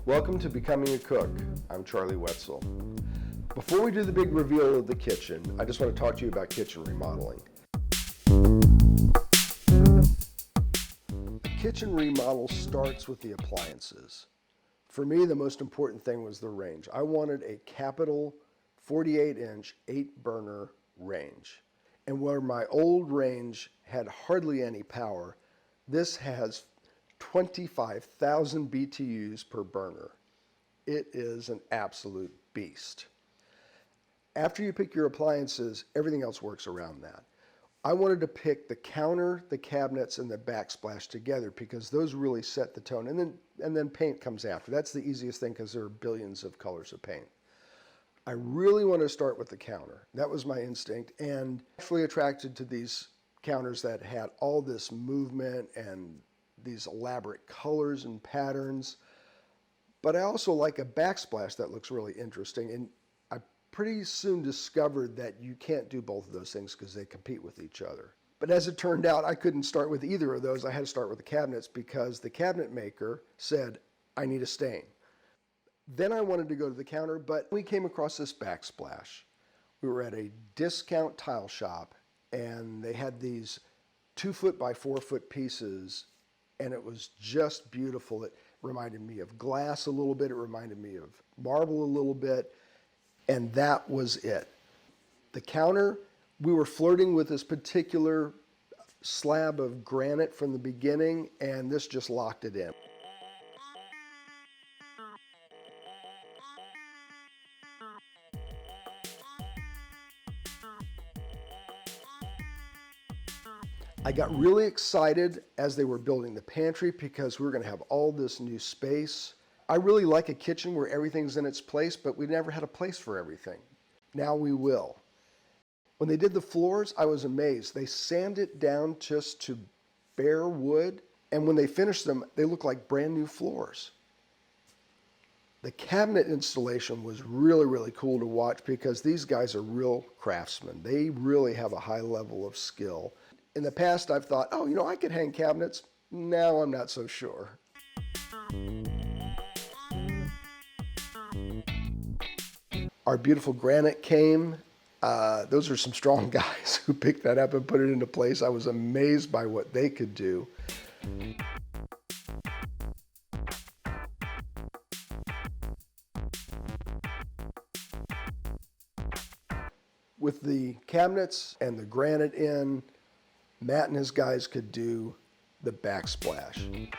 Welcome to Becoming a Cook. I'm Charlie Wetzel. Before we do the big reveal of the kitchen, I just want to talk to you about kitchen remodeling. The kitchen remodel starts with the appliances. For me, the most important thing was the range. I wanted a capital 48-inch 8-burner range. And where my old range had hardly any power, this has 25,000 BTUs per burner. It is an absolute beast. After you pick your appliances, everything else works around that. I wanted to pick the counter, the cabinets, and the backsplash together because those really set the tone. And then paint comes after. That's the easiest thing because there are billions of colors of paint. I really want to start with the counter. That was my instinct, and actually attracted to these counters that had all this movement and these elaborate colors and patterns. But I also like a backsplash that looks really interesting, and I pretty soon discovered that you can't do both of those things because they compete with each other. But as it turned out, I couldn't start with either of those. I had to start with the cabinets because the cabinet maker said, I need a stain. Then I wanted to go to the counter, but we came across this backsplash. We were at a discount tile shop, and they had these 2-foot by 4-foot pieces, and it was just beautiful. It reminded me of glass a little bit. It reminded me of marble a little bit, and that was it. The counter, we were flirting with this particular slab of granite from the beginning, and this just locked it in. I got really excited as they were building the pantry because we were going to have all this new space. I really like a kitchen where everything's in its place, but we never had a place for everything. Now we will. When they did the floors, I was amazed. They sanded it down just to bare wood, and when they finished them, they looked like brand new floors. The cabinet installation was really, really cool to watch because these guys are real craftsmen. They really have a high level of skill. In the past, I've thought, oh, you know, I could hang cabinets. Now I'm not so sure. Our beautiful granite came. Those are some strong guys who picked that up and put it into place. I was amazed by what they could do. With the cabinets and the granite in, Matt and his guys could do the backsplash.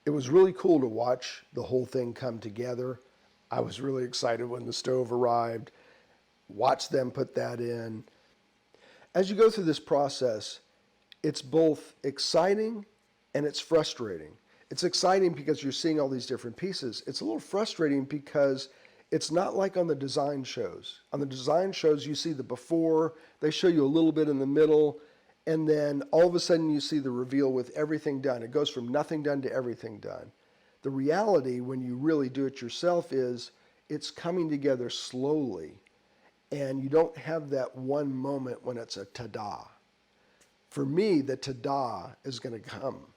It was really cool to watch the whole thing come together. I was really excited when the stove arrived, watched them put that in. As you go through this process, it's both exciting and it's frustrating. It's exciting because you're seeing all these different pieces. It's a little frustrating because it's not like on the design shows. On the design shows, you see the before, they show you a little bit in the middle, and then all of a sudden you see the reveal with everything done. It goes from nothing done to everything done. The reality, when you really do it yourself, is it's coming together slowly, and you don't have that one moment when it's a ta-da. For me, the ta-da is going to come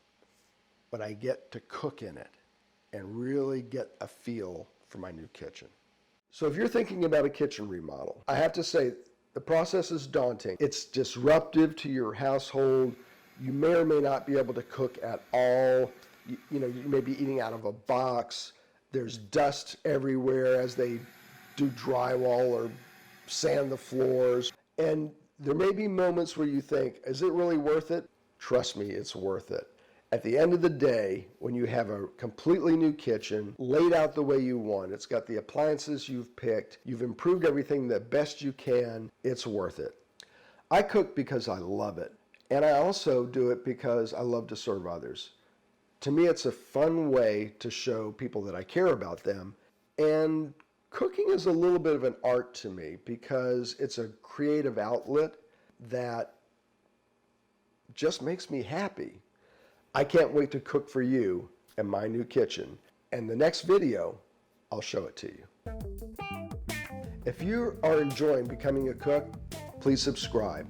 when I get to cook in it and really get a feel for my new kitchen. So if you're thinking about a kitchen remodel, I have to say the process is daunting. It's disruptive to your household. You may or may not be able to cook at all. You may be eating out of a box. There's dust everywhere as they do drywall or sand the floors. And there may be moments where you think, is it really worth it? Trust me, it's worth it. At the end of the day, when you have a completely new kitchen, laid out the way you want, it's got the appliances you've picked, you've improved everything the best you can, it's worth it. I cook because I love it. And I also do it because I love to serve others. To me, it's a fun way to show people that I care about them. And cooking is a little bit of an art to me because it's a creative outlet that just makes me happy. I can't wait to cook for you in my new kitchen. And the next video, I'll show it to you. If you are enjoying becoming a cook, please subscribe.